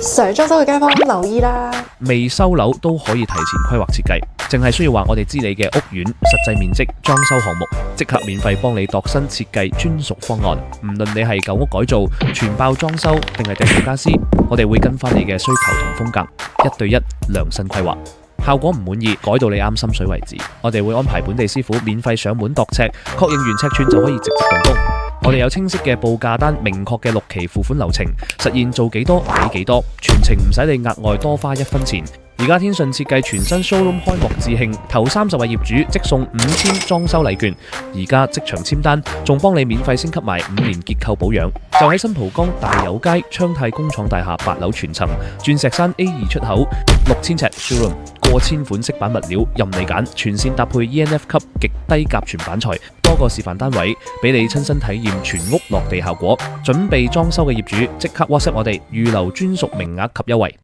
想裝修嘅街坊留意啦！未收樓都可以提前規劃設計，淨係需要話我哋知你嘅屋苑實際面積、裝修項目，即刻免費幫你度身設計專屬方案。唔論你係舊屋改造、全包裝修定係訂造傢俬，我哋會跟翻你嘅需求同風格，一對一量身規劃。效果唔滿意，改到你啱心水為止。我哋會安排本地師傅免費上門度尺，確認完尺寸就可以直接動工。我哋有清晰嘅報價單，明確嘅6期付款流程，實現做幾多俾幾多，全程唔使你額外多花1分錢。而家天順設計全新 showroom 開幕致慶，頭30位業主即送5000裝修禮券，而家即場簽單，仲幫你免費升級埋5年結構保養。就喺新蒲崗大有街昌泰工廠大廈8樓全層，鑽石山 A2 出口6000尺 showroom， 過千款飾板物料任你揀，全線搭配 ENF 級極低甲醛板材，多個示範單位俾你親身體驗全屋落地效果。準備裝修嘅業主即刻 WhatsApp 我哋預留專屬名額及優惠。